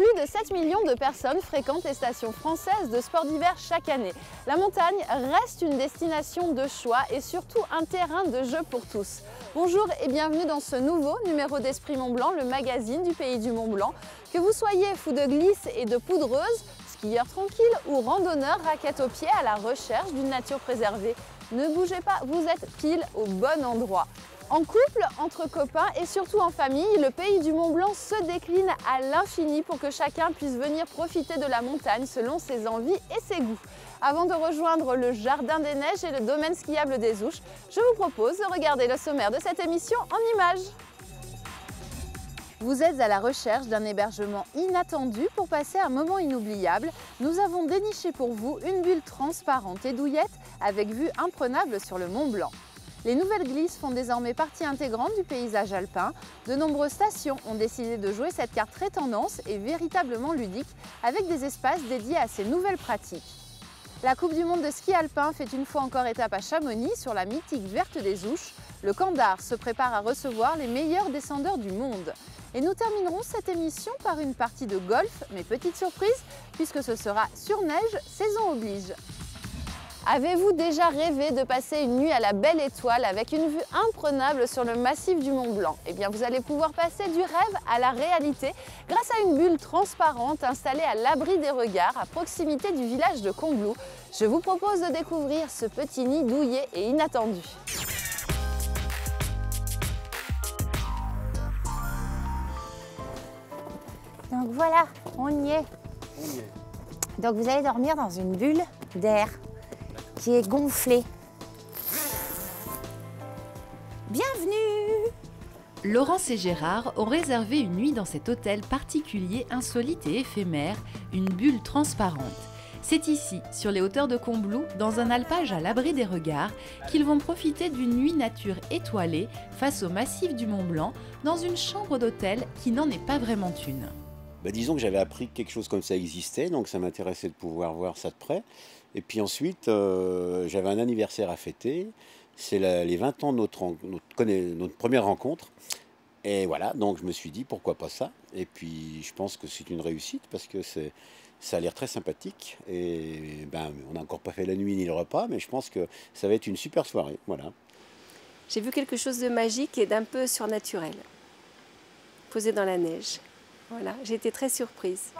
Plus de 7 millions de personnes fréquentent les stations françaises de sport d'hiver chaque année. La montagne reste une destination de choix et surtout un terrain de jeu pour tous. Bonjour et bienvenue dans ce nouveau numéro d'Esprit Mont-Blanc, le magazine du pays du Mont-Blanc. Que vous soyez fou de glisse et de poudreuse, skieur tranquille ou randonneur raquette aux pieds à la recherche d'une nature préservée, ne bougez pas, vous êtes pile au bon endroit. En couple, entre copains et surtout en famille, le pays du Mont-Blanc se décline à l'infini pour que chacun puisse venir profiter de la montagne selon ses envies et ses goûts. Avant de rejoindre le Jardin des Neiges et le domaine skiable des Ouches, je vous propose de regarder le sommaire de cette émission en images. Vous êtes à la recherche d'un hébergement inattendu pour passer un moment inoubliable. Nous avons déniché pour vous une bulle transparente et douillette avec vue imprenable sur le Mont Blanc. Les nouvelles glisses font désormais partie intégrante du paysage alpin. De nombreuses stations ont décidé de jouer cette carte très tendance et véritablement ludique avec des espaces dédiés à ces nouvelles pratiques. La Coupe du Monde de ski alpin fait une fois encore étape à Chamonix sur la mythique Verte des Ouches. Le Camp d'Art se prépare à recevoir les meilleurs descendeurs du monde. Et nous terminerons cette émission par une partie de golf, mais petite surprise, puisque ce sera sur neige, saison oblige. Avez-vous déjà rêvé de passer une nuit à la Belle Étoile avec une vue imprenable sur le massif du Mont Blanc? Eh bien, vous allez pouvoir passer du rêve à la réalité grâce à une bulle transparente installée à l'abri des regards à proximité du village de Combloux. Je vous propose de découvrir ce petit nid douillet et inattendu. Donc voilà, on y est. Donc vous allez dormir dans une bulle d'air qui est gonflée. Bienvenue! Laurence et Gérard ont réservé une nuit dans cet hôtel particulier, insolite et éphémère, une bulle transparente. C'est ici, sur les hauteurs de Combloux, dans un alpage à l'abri des regards, qu'ils vont profiter d'une nuit nature étoilée face au massif du Mont Blanc, dans une chambre d'hôtel qui n'en est pas vraiment une. Disons que j'avais appris que quelque chose comme ça existait, donc ça m'intéressait de pouvoir voir ça de près. Et puis ensuite, j'avais un anniversaire à fêter. C'est les 20 ans de notre première rencontre. Et voilà, donc je me suis dit, pourquoi pas ça? Et puis je pense que c'est une réussite parce que ça a l'air très sympathique. Et on n'a encore pas fait la nuit ni le repas, mais je pense que ça va être une super soirée. Voilà. J'ai vu quelque chose de magique et d'un peu surnaturel, posé dans la neige. Voilà, j'ai été très surprise.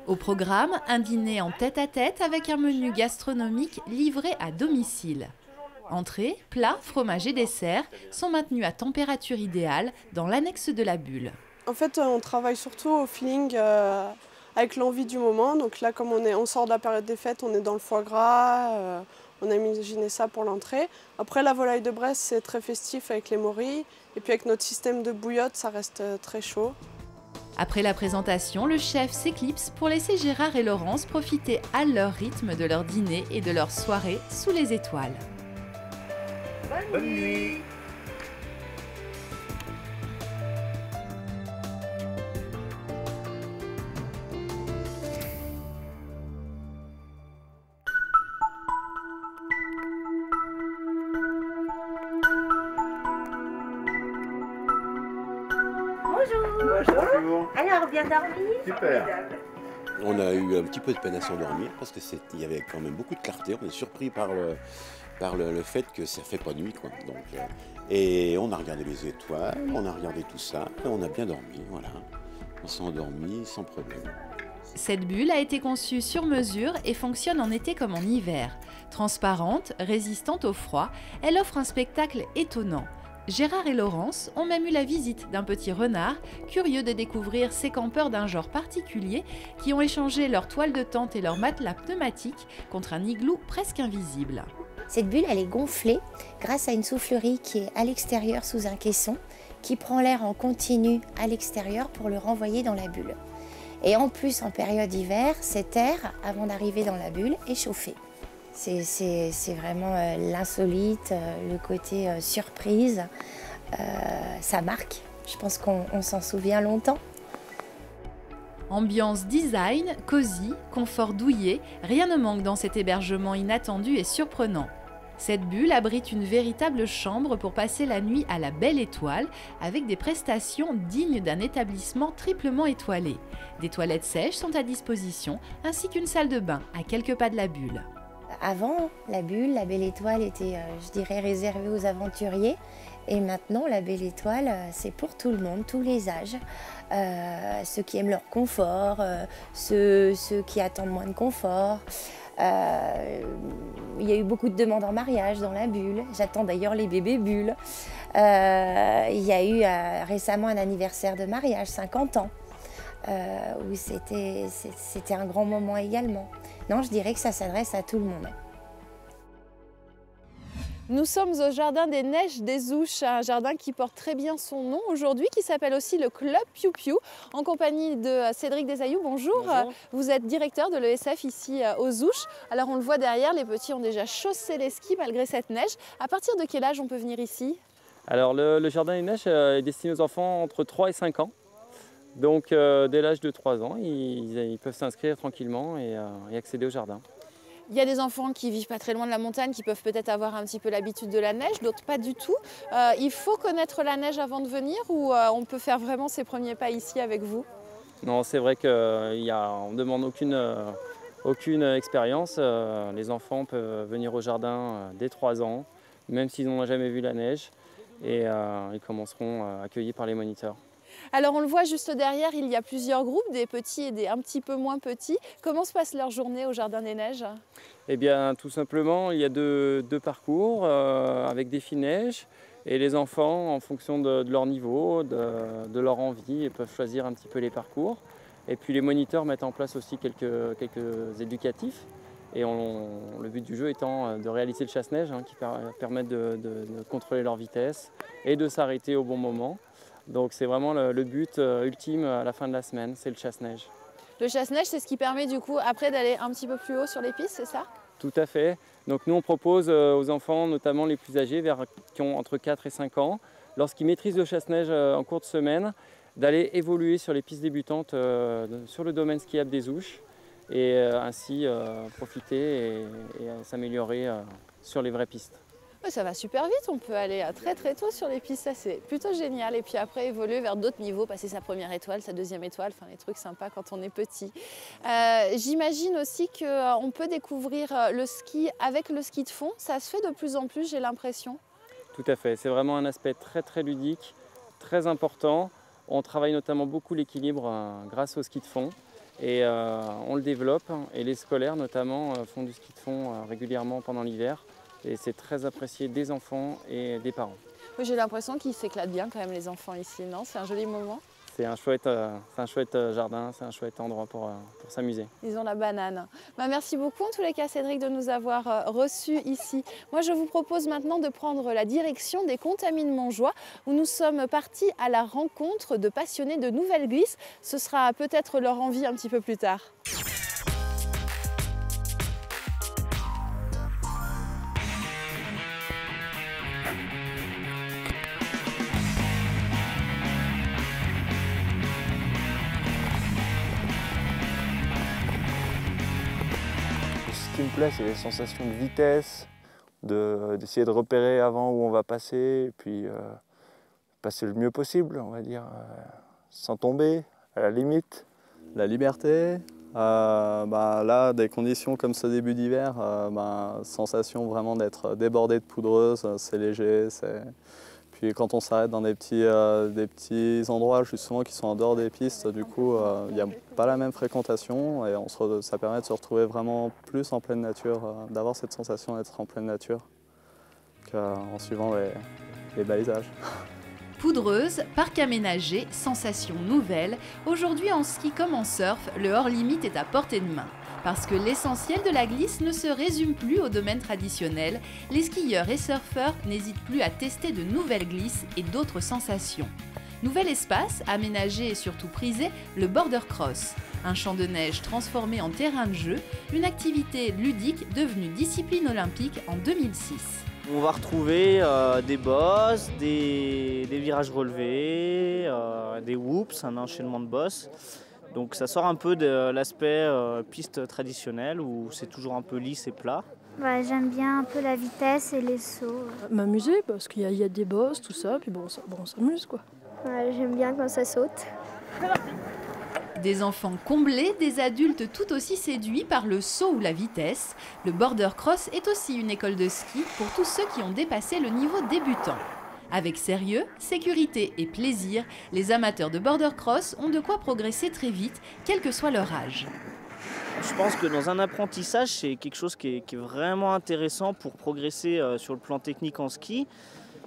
Au programme, un dîner en tête-à-tête avec un menu gastronomique livré à domicile. Entrées, plats, fromages et desserts sont maintenus à température idéale dans l'annexe de la bulle. En fait, on travaille surtout au feeling avec l'envie du moment. Donc là, comme on sort de la période des fêtes, on est dans le foie gras. On a imaginé ça pour l'entrée. Après, la volaille de Bresse, c'est très festif avec les morilles. Et puis avec notre système de bouillotte, ça reste très chaud. Après la présentation, le chef s'éclipse pour laisser Gérard et Laurence profiter à leur rythme de leur dîner et de leur soirée sous les étoiles. Bonne nuit. Bonjour. Alors, bien dormi? Super. On a eu un petit peu de peine à s'endormir parce qu'il y avait quand même beaucoup de clarté. On est surpris par le fait que ça ne fait pas nuit, quoi. Donc, et on a regardé les étoiles, on a regardé tout ça, et on a bien dormi, voilà. On s'est endormi sans problème. Cette bulle a été conçue sur mesure et fonctionne en été comme en hiver. Transparente, résistante au froid, elle offre un spectacle étonnant. Gérard et Laurence ont même eu la visite d'un petit renard, curieux de découvrir ces campeurs d'un genre particulier qui ont échangé leur toile de tente et leur matelas pneumatique contre un igloo presque invisible. Cette bulle, elle est gonflée grâce à une soufflerie qui est à l'extérieur sous un caisson, qui prend l'air en continu à l'extérieur pour le renvoyer dans la bulle. Et en plus, en période d'hiver, cet air, avant d'arriver dans la bulle, est chauffé. C'est vraiment l'insolite, le côté surprise. Ça marque. Je pense qu'on s'en souvient longtemps. Ambiance design, cosy, confort douillet, rien ne manque dans cet hébergement inattendu et surprenant. Cette bulle abrite une véritable chambre pour passer la nuit à la Belle Étoile avec des prestations dignes d'un établissement triplement étoilé. Des toilettes sèches sont à disposition ainsi qu'une salle de bain à quelques pas de la bulle. Avant, la bulle, la Belle Étoile était, je dirais, réservée aux aventuriers. Et maintenant, la Belle Étoile, c'est pour tout le monde, tous les âges. Ceux qui aiment leur confort, ceux qui attendent moins de confort. Il y a eu beaucoup de demandes en mariage dans la bulle. J'attends d'ailleurs les bébés bulles. Il y a eu récemment un anniversaire de mariage, 50 ans, où c'était un grand moment également. Non, je dirais que ça s'adresse à tout le monde. Nous sommes au Jardin des Neiges des Ouches, un jardin qui porte très bien son nom aujourd'hui, qui s'appelle aussi le Club Piou Piou, en compagnie de Cédric Desailloux. Bonjour. Bonjour. Vous êtes directeur de l'ESF ici aux Ouches. Alors on le voit derrière, les petits ont déjà chaussé les skis malgré cette neige. À partir de quel âge on peut venir ici? Alors le Jardin des Neiges est destiné aux enfants entre 3 et 5 ans. Donc dès l'âge de 3 ans, ils peuvent s'inscrire tranquillement et accéder au jardin. Il y a des enfants qui vivent pas très loin de la montagne, qui peuvent peut-être avoir un petit peu l'habitude de la neige, d'autres pas du tout. Il faut connaître la neige avant de venir ou on peut faire vraiment ses premiers pas ici avec vous? Non, c'est vrai qu'on ne demande aucune expérience. Les enfants peuvent venir au jardin dès 3 ans, même s'ils n'ont jamais vu la neige, et ils commenceront accueillis par les moniteurs. Alors on le voit juste derrière, il y a plusieurs groupes, des petits et des un petit peu moins petits. Comment se passe leur journée au Jardin des Neiges? Eh bien, tout simplement, il y a deux parcours avec des filles-neiges. Et les enfants, en fonction de leur niveau, de leur envie, ils peuvent choisir un petit peu les parcours. Et puis les moniteurs mettent en place aussi quelques éducatifs. Et le but du jeu étant de réaliser le chasse-neige, qui permet de contrôler leur vitesse et de s'arrêter au bon moment. Donc c'est vraiment le but ultime à la fin de la semaine, c'est le chasse-neige. Le chasse-neige, c'est ce qui permet du coup après d'aller un petit peu plus haut sur les pistes, c'est ça? Tout à fait. Donc nous on propose aux enfants, notamment les plus âgés, qui ont entre 4 et 5 ans, lorsqu'ils maîtrisent le chasse-neige en cours de semaine, d'aller évoluer sur les pistes débutantes sur le domaine skiable des Ouches et ainsi profiter et s'améliorer sur les vraies pistes. Ça va super vite, on peut aller très tôt sur les pistes, ça c'est plutôt génial. Et puis après évoluer vers d'autres niveaux, passer sa première étoile, sa deuxième étoile, enfin les trucs sympas quand on est petit. J'imagine aussi qu'on peut découvrir le ski avec le ski de fond, ça se fait de plus en plus, j'ai l'impression. Tout à fait, c'est vraiment un aspect très ludique, très important. On travaille notamment beaucoup l'équilibre grâce au ski de fond et on le développe. Et les scolaires notamment font du ski de fond régulièrement pendant l'hiver. Et c'est très apprécié des enfants et des parents. Oui, j'ai l'impression qu'ils s'éclatent bien quand même les enfants ici, non? C'est un joli moment. C'est un chouette jardin, c'est un chouette endroit pour s'amuser. Ils ont la banane. Merci beaucoup en tous les cas Cédric de nous avoir reçus ici. Moi je vous propose maintenant de prendre la direction des Contamines Montjoie où nous sommes partis à la rencontre de passionnés de nouvelles glisses. Ce sera peut-être leur envie un petit peu plus tard. Ce qui me plaît, c'est les sensations de vitesse, d'essayer de repérer avant où on va passer, et puis passer le mieux possible, on va dire, sans tomber, à la limite. La liberté, là, des conditions comme ce début d'hiver, sensation vraiment d'être débordé de poudreuse, c'est léger. Puis quand on s'arrête dans des petits endroits justement qui sont en dehors des pistes, du coup, il n'y a pas la même fréquentation et ça permet de se retrouver vraiment plus en pleine nature, d'avoir cette sensation d'être en pleine nature qu'en suivant les balisages. Poudreuse, parc aménagé, sensations nouvelles, aujourd'hui en ski comme en surf, le hors-limite est à portée de main. Parce que l'essentiel de la glisse ne se résume plus au domaine traditionnel, les skieurs et surfeurs n'hésitent plus à tester de nouvelles glisses et d'autres sensations. Nouvel espace, aménagé et surtout prisé, le border cross. Un champ de neige transformé en terrain de jeu, une activité ludique devenue discipline olympique en 2006. On va retrouver des bosses, des virages relevés, des whoops, un enchaînement de bosses. Donc ça sort un peu de l'aspect piste traditionnelle où c'est toujours un peu lisse et plat. J'aime bien un peu la vitesse et les sauts. M'amuser parce qu'il y a des bosses, tout ça, puis bon, on s'amuse quoi. J'aime bien quand ça saute. Des enfants comblés, des adultes tout aussi séduits par le saut ou la vitesse. Le border cross est aussi une école de ski pour tous ceux qui ont dépassé le niveau débutant. Avec sérieux, sécurité et plaisir, les amateurs de border cross ont de quoi progresser très vite, quel que soit leur âge. Je pense que dans un apprentissage, c'est quelque chose qui est vraiment intéressant pour progresser sur le plan technique en ski.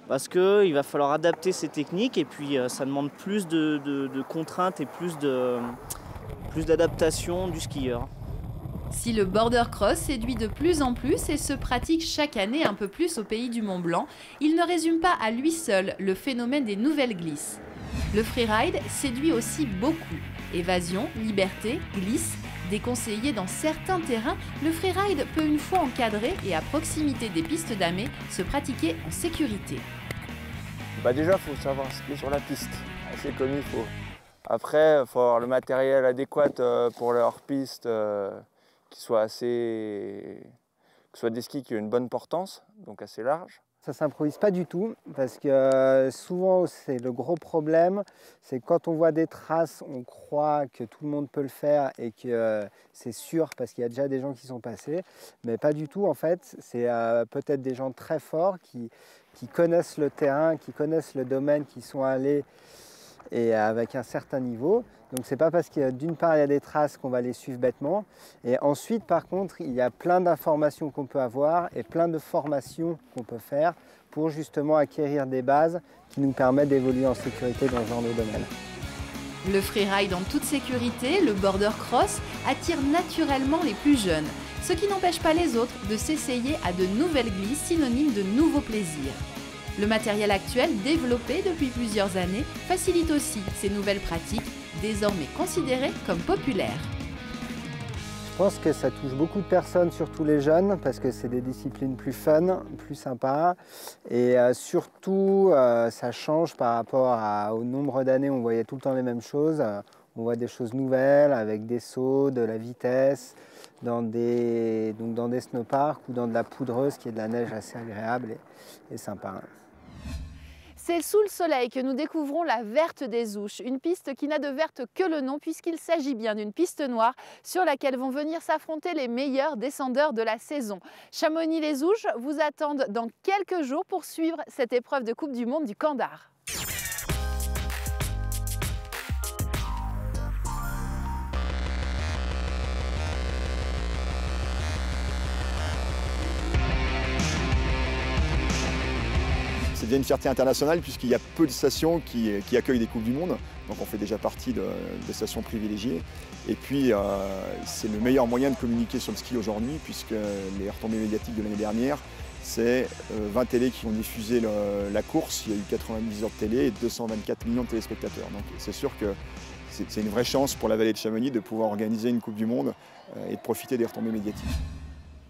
Parce qu'il va falloir adapter ces techniques et puis ça demande plus de contraintes et plus d'adaptation du skieur. Si le border cross séduit de plus en plus et se pratique chaque année un peu plus au pays du Mont-Blanc, il ne résume pas à lui seul le phénomène des nouvelles glisses. Le freeride séduit aussi beaucoup. Évasion, liberté, glisse. Déconseillé dans certains terrains, le freeride peut une fois encadré et à proximité des pistes damées se pratiquer en sécurité. Déjà, il faut savoir skier sur la piste, assez comme il faut. Après, il faut avoir le matériel adéquat pour leur piste, qui soit des skis qui ont une bonne portance, donc assez large. Ça ne s'improvise pas du tout parce que souvent c'est le gros problème, c'est quand on voit des traces, on croit que tout le monde peut le faire et que c'est sûr parce qu'il y a déjà des gens qui sont passés, mais pas du tout en fait. C'est peut-être des gens très forts qui connaissent le terrain, qui connaissent le domaine, qui sont allés et avec un certain niveau. Donc c'est pas parce que d'une part il y a des traces qu'on va les suivre bêtement, et ensuite par contre il y a plein d'informations qu'on peut avoir et plein de formations qu'on peut faire pour justement acquérir des bases qui nous permettent d'évoluer en sécurité dans ce genre de domaine. Le freeride en toute sécurité, le border cross, attire naturellement les plus jeunes, ce qui n'empêche pas les autres de s'essayer à de nouvelles glisses synonymes de nouveaux plaisirs. Le matériel actuel, développé depuis plusieurs années, facilite aussi ces nouvelles pratiques, désormais considérées comme populaires. Je pense que ça touche beaucoup de personnes, surtout les jeunes, parce que c'est des disciplines plus fun, plus sympas. Et surtout, ça change par rapport au nombre d'années où on voyait tout le temps les mêmes choses. On voit des choses nouvelles, avec des sauts, de la vitesse, dans des snowparks ou dans de la poudreuse, qui est de la neige assez agréable et sympa. C'est sous le soleil que nous découvrons la Verte des Ouches, une piste qui n'a de verte que le nom puisqu'il s'agit bien d'une piste noire sur laquelle vont venir s'affronter les meilleurs descendeurs de la saison. Chamonix-les-Ouches vous attendent dans quelques jours pour suivre cette épreuve de Coupe du Monde du Kandar. C'est déjà une fierté internationale puisqu'il y a peu de stations qui accueillent des Coupes du Monde. Donc on fait déjà partie des stations privilégiées. Et puis c'est le meilleur moyen de communiquer sur le ski aujourd'hui puisque les retombées médiatiques de l'année dernière, c'est 20 télés qui ont diffusé la course. Il y a eu 90 heures de télé et 224 millions de téléspectateurs. Donc c'est sûr que c'est une vraie chance pour la vallée de Chamonix de pouvoir organiser une Coupe du Monde et de profiter des retombées médiatiques.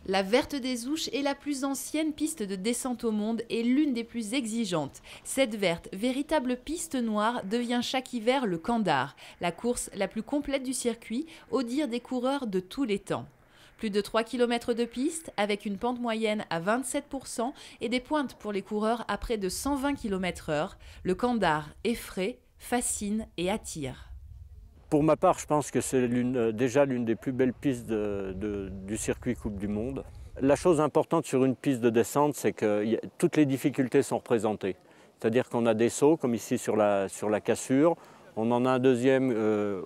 La Verte des Ouches est la plus ancienne piste de descente au monde et l'une des plus exigeantes. Cette verte, véritable piste noire, devient chaque hiver le Kandar, la course la plus complète du circuit, au dire des coureurs de tous les temps. Plus de 3 km de piste, avec une pente moyenne à 27% et des pointes pour les coureurs à près de 120 km/h, le Kandar effraie, fascine et attire. Pour ma part, je pense que c'est déjà l'une des plus belles pistes du circuit Coupe du Monde. La chose importante sur une piste de descente, c'est que toutes les difficultés sont représentées. C'est-à-dire qu'on a des sauts, comme ici sur la cassure, on en a un deuxième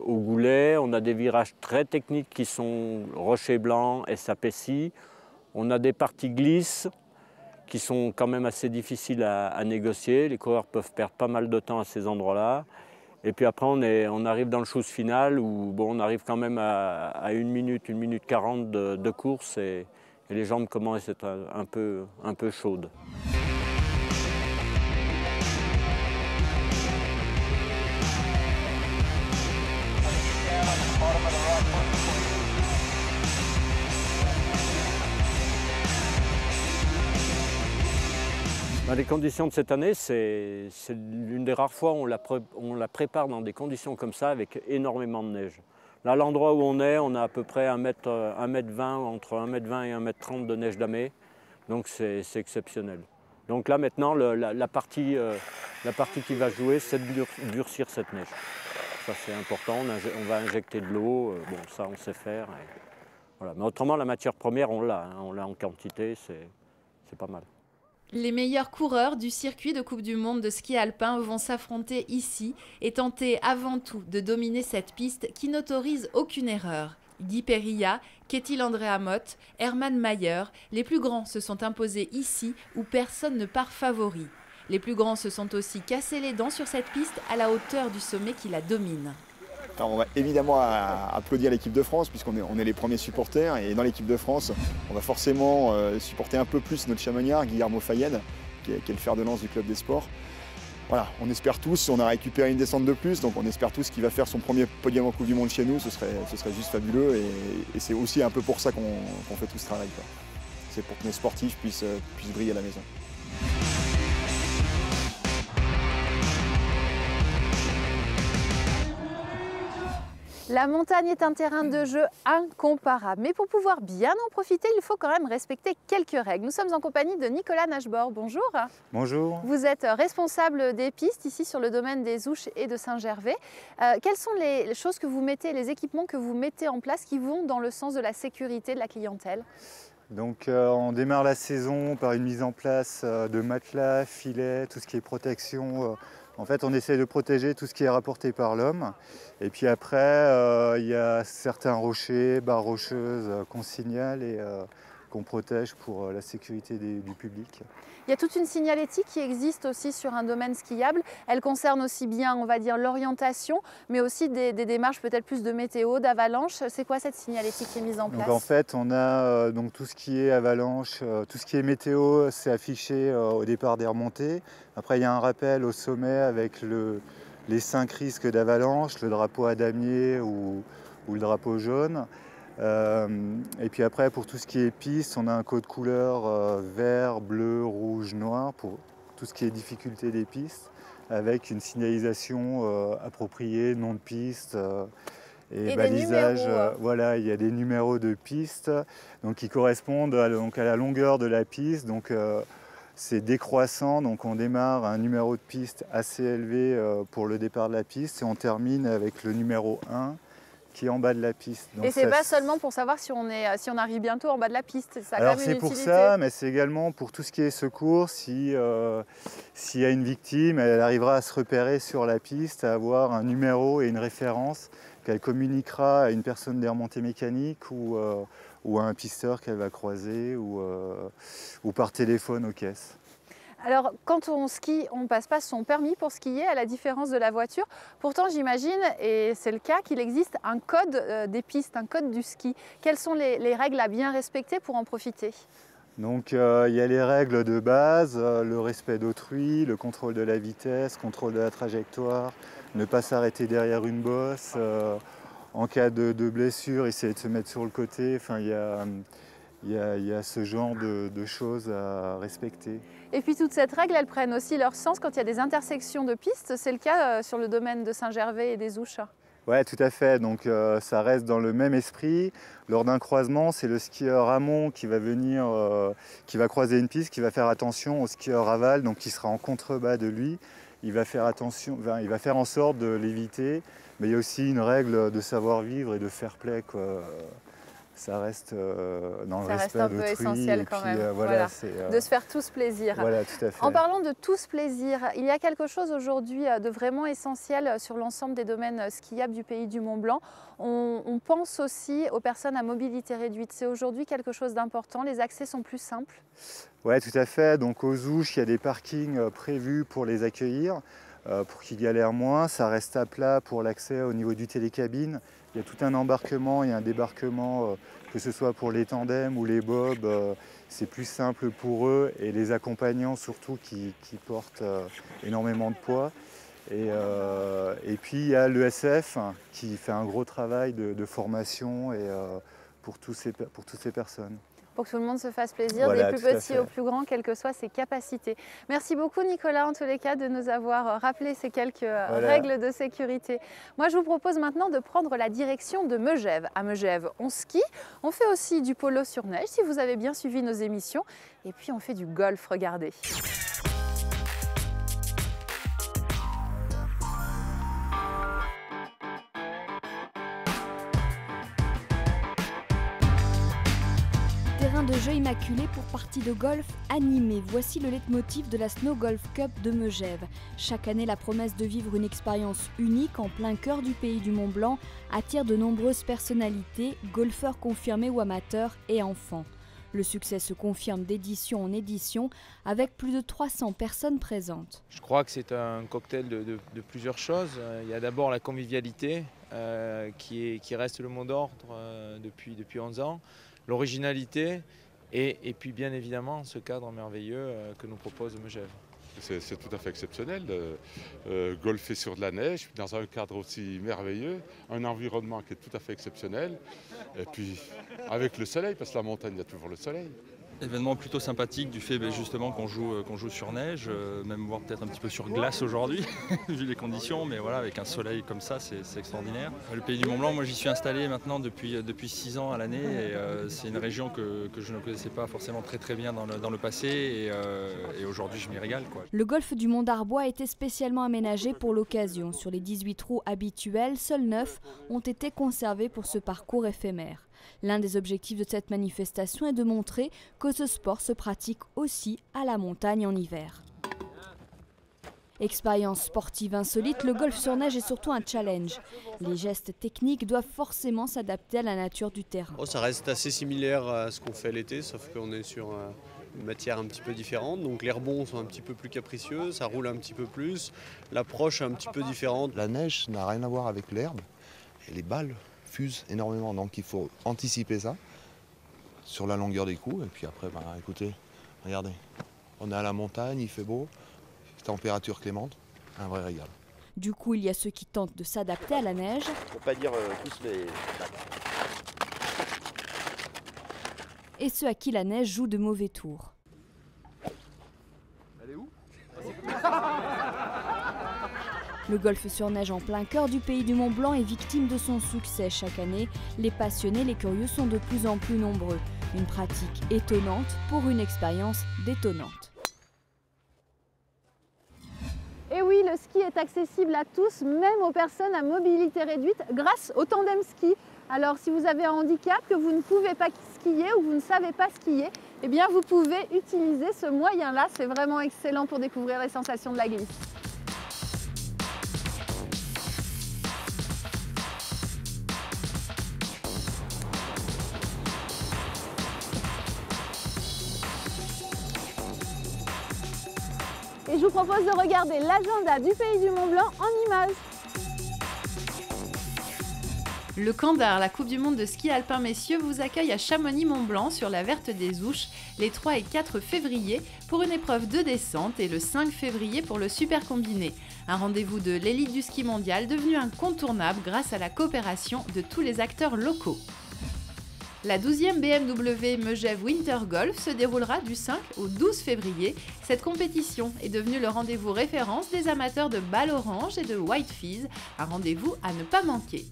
au goulet, on a des virages très techniques qui sont rochers blancs et sapécis, on a des parties glisses qui sont quand même assez difficiles à négocier, les coureurs peuvent perdre pas mal de temps à ces endroits-là. Et puis après, on arrive dans le chose final où on arrive quand même à 1 minute 40 de course et les jambes commencent à être un peu chaudes. Les conditions de cette année, c'est l'une des rares fois où on la prépare dans des conditions comme ça avec énormément de neige. Là, l'endroit où on a à peu près 1m20, entre 1m20 et 1m30 de neige damée. Donc c'est exceptionnel. Donc là maintenant, la partie qui va jouer, c'est de durcir cette neige. Ça c'est important, on va injecter de l'eau, bon ça on sait faire. Voilà. Mais autrement, la matière première, on l'a en quantité, c'est pas mal. Les meilleurs coureurs du circuit de Coupe du Monde de ski alpin vont s'affronter ici et tenter avant tout de dominer cette piste qui n'autorise aucune erreur. Guy Perilla, Ketil Andrea Mott, Hermann Mayer, les plus grands se sont imposés ici où personne ne part favori. Les plus grands se sont aussi cassés les dents sur cette piste à la hauteur du sommet qui la domine. Alors on va évidemment applaudir l'équipe de France puisqu'on est les premiers supporters et dans l'équipe de France on va forcément supporter un peu plus notre chamonniard Guillermo Fayed qui est le fer de lance du club des sports. Voilà, on espère tous, on a récupéré une descente de plus donc on espère tous qu'il va faire son premier podium en Coupe du Monde chez nous, ce serait juste fabuleux et c'est aussi un peu pour ça qu'on fait tout ce travail. C'est pour que nos sportifs puissent briller à la maison. La montagne est un terrain de jeu incomparable, mais pour pouvoir bien en profiter, il faut quand même respecter quelques règles. Nous sommes en compagnie de Nicolas Nachbord. Bonjour. Bonjour. Vous êtes responsable des pistes ici sur le domaine des Ouches et de Saint-Gervais. Quelles sont les choses que vous mettez, les équipements que vous mettez en place qui vont dans le sens de la sécurité de la clientèle? Donc on démarre la saison par une mise en place de matelas, filets, tout ce qui est protection. En fait, on essaie de protéger tout ce qui est rapporté par l'homme. Et puis après, il y a certains rochers, barres rocheuses qu'on signale et qu'on protège pour la sécurité du public. Il y a toute une signalétique qui existe aussi sur un domaine skiable. Elle concerne aussi bien, on va dire, l'orientation, mais aussi des démarches peut-être plus de météo, d'avalanche. C'est quoi cette signalétique qui est mise en place? Donc en fait, on a donc tout ce qui est avalanche, tout ce qui est météo, c'est affiché au départ des remontées. Après, il y a un rappel au sommet avec les 5 risques d'avalanche, le drapeau à damier ou le drapeau jaune. Et puis après, pour tout ce qui est piste, on a un code couleur vert, bleu, rouge, noir pour tout ce qui est difficulté des pistes, avec une signalisation appropriée, nom de piste et balisage. Voilà, il y a des numéros de piste donc, qui correspondent à la longueur de la piste. Donc, c'est décroissant, donc on démarre à un numéro de piste assez élevé pour le départ de la piste et on termine avec le numéro 1 qui est en bas de la piste. Donc et c'est pas seulement pour savoir si on arrive bientôt en bas de la piste, ça a alors quand même une c'est utilité. pour ça, mais c'est également pour tout ce qui est secours, s'il y a une victime, elle arrivera à se repérer sur la piste, à avoir un numéro et une référence qu'elle communiquera à une personne des remontées mécaniques ou à un pisteur qu'elle va croiser ou par téléphone aux caisses. Alors, quand on skie, on ne passe pas son permis pour skier, à la différence de la voiture. Pourtant, j'imagine, et c'est le cas, qu'il existe un code des pistes, un code du ski. Quelles sont les règles à bien respecter pour en profiter? Donc, il y a les règles de base, le respect d'autrui, le contrôle de la vitesse, contrôle de la trajectoire, ne pas s'arrêter derrière une bosse. En cas de blessure, essayer de se mettre sur le côté. Enfin, il y a ce genre de choses à respecter. Et puis toutes ces règles, elles prennent aussi leur sens quand il y a des intersections de pistes. C'est le cas sur le domaine de Saint-Gervais et des Ouches. Oui, tout à fait. Donc ça reste dans le même esprit. Lors d'un croisement, c'est le skieur amont qui va venir, qui va croiser une piste, qui va faire attention au skieur aval, donc qui sera en contrebas de lui. Il va faire attention, il va faire en sorte de l'éviter. Mais il y a aussi une règle de savoir-vivre et de fair play, quoi. Ça reste dans le respect d'autrui. Ça reste un peu essentiel quand même, voilà. De se faire tous plaisir. Voilà, tout à fait. En parlant de tous plaisir, il y a quelque chose aujourd'hui de vraiment essentiel sur l'ensemble des domaines skiables du pays du Mont-Blanc. On pense aussi aux personnes à mobilité réduite. C'est aujourd'hui quelque chose d'important, les accès sont plus simples. Oui, tout à fait. Donc aux Ouches, il y a des parkings prévus pour les accueillir. Pour qu'ils galèrent moins, ça reste à plat pour l'accès au niveau du télécabine. Il y a tout un embarquement et un débarquement, que ce soit pour les tandems ou les bobs, c'est plus simple pour eux et les accompagnants surtout qui portent énormément de poids. Et puis il y a l'ESF qui fait un gros travail de formation et pour toutes ces personnes. Pour que tout le monde se fasse plaisir, Voilà, des plus tout à petits fait. aux plus grands, quelles que soient ses capacités. Merci beaucoup Nicolas, en tous les cas, de nous avoir rappelé ces quelques règles de sécurité. Moi, je vous propose maintenant de prendre la direction de Megève. À Megève, on skie, on fait aussi du polo sur neige, si vous avez bien suivi nos émissions, et puis on fait du golf, regardez. Terrain de jeu immaculé pour partie de golf animée. Voici le leitmotiv de la Snow Golf Cup de Megève. Chaque année, la promesse de vivre une expérience unique en plein cœur du pays du Mont-Blanc attire de nombreuses personnalités, golfeurs confirmés ou amateurs et enfants. Le succès se confirme d'édition en édition avec plus de 300 personnes présentes. Je crois que c'est un cocktail de plusieurs choses. Il y a d'abord la convivialité qui reste le mot d'ordre depuis 11 ans. L'originalité et puis bien évidemment ce cadre merveilleux que nous propose Megève. C'est tout à fait exceptionnel, golfer sur de la neige, dans un cadre aussi merveilleux, un environnement qui est tout à fait exceptionnel, et puis avec le soleil, parce que la montagne, il y a toujours le soleil. Événement plutôt sympathique du fait justement qu'on joue sur neige, même voire peut-être un petit peu sur glace aujourd'hui, vu les conditions, mais voilà, avec un soleil comme ça, c'est extraordinaire. Le pays du Mont-Blanc, moi j'y suis installé maintenant depuis 6 ans à l'année, et c'est une région que je ne connaissais pas forcément très bien dans le passé, et aujourd'hui je m'y régale, quoi. Le golfe du Mont d'Arbois a été spécialement aménagé pour l'occasion. Sur les 18 trous habituels, seuls 9 ont été conservés pour ce parcours éphémère. L'un des objectifs de cette manifestation est de montrer que ce sport se pratique aussi à la montagne en hiver. Expérience sportive insolite, le golf sur neige est surtout un challenge. Les gestes techniques doivent forcément s'adapter à la nature du terrain. Ça reste assez similaire à ce qu'on fait l'été, sauf qu'on est sur une matière un petit peu différente. Donc les rebonds sont un petit peu plus capricieux, ça roule un petit peu plus, l'approche est un petit peu différente. La neige n'a rien à voir avec l'herbe et les balles fusent énormément, donc il faut anticiper ça sur la longueur des coups. Et puis après, écoutez, regardez, on est à la montagne, il fait beau, température clémente, un vrai régal. Du coup, il y a ceux qui tentent de s'adapter à la neige. Pour pas dire tous les... Et ceux à qui la neige joue de mauvais tours. Elle est où ? Le golf sur neige en plein cœur du pays du Mont-Blanc est victime de son succès chaque année. Les passionnés, les curieux sont de plus en plus nombreux. Une pratique étonnante pour une expérience détonnante. Et oui, le ski est accessible à tous, même aux personnes à mobilité réduite, grâce au tandem ski. Alors si vous avez un handicap, que vous ne pouvez pas skier ou vous ne savez pas skier, eh bien vous pouvez utiliser ce moyen-là. C'est vraiment excellent pour découvrir les sensations de la glisse. Et je vous propose de regarder l'agenda du pays du Mont-Blanc en images. Le Candar, la Coupe du Monde de ski alpin messieurs, vous accueille à Chamonix-Mont-Blanc sur la Verte des Ouches les 3 et 4 février pour une épreuve de descente et le 5 février pour le super combiné. Un rendez-vous de l'élite du ski mondial devenu incontournable grâce à la coopération de tous les acteurs locaux. La 12e BMW Megève Winter Golf se déroulera du 5 au 12 février. Cette compétition est devenue le rendez-vous référence des amateurs de balles orange et de white fizz, un rendez-vous à ne pas manquer.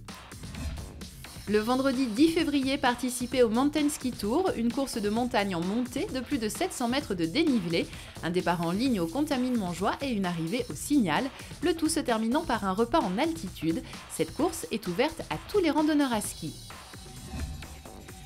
Le vendredi 10 février, participez au Mountain Ski Tour, une course de montagne en montée de plus de 700 mètres de dénivelé, un départ en ligne au Contamine-Montjoie et une arrivée au Signal, le tout se terminant par un repas en altitude. Cette course est ouverte à tous les randonneurs à ski.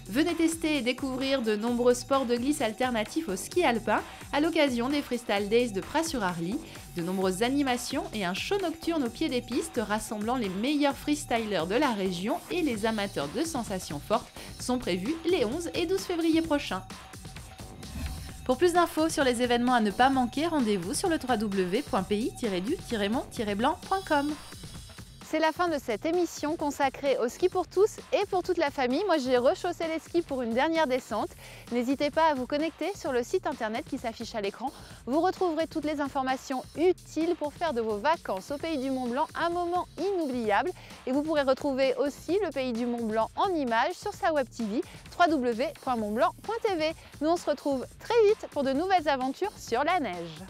Venez tester et découvrir de nombreux sports de glisse alternatifs au ski alpin à l'occasion des Freestyle Days de Pras-sur-Arly. De nombreuses animations et un show nocturne au pied des pistes rassemblant les meilleurs freestylers de la région et les amateurs de sensations fortes sont prévus les 11 et 12 février prochains. Pour plus d'infos sur les événements à ne pas manquer, rendez-vous sur le www.pays-du-mont-blanc.com. C'est la fin de cette émission consacrée au ski pour tous et pour toute la famille. Moi, j'ai rechaussé les skis pour une dernière descente. N'hésitez pas à vous connecter sur le site internet qui s'affiche à l'écran. Vous retrouverez toutes les informations utiles pour faire de vos vacances au Pays du Mont-Blanc un moment inoubliable. Et vous pourrez retrouver aussi le Pays du Mont-Blanc en images sur sa web TV www.montblanc.tv. Nous, on se retrouve très vite pour de nouvelles aventures sur la neige.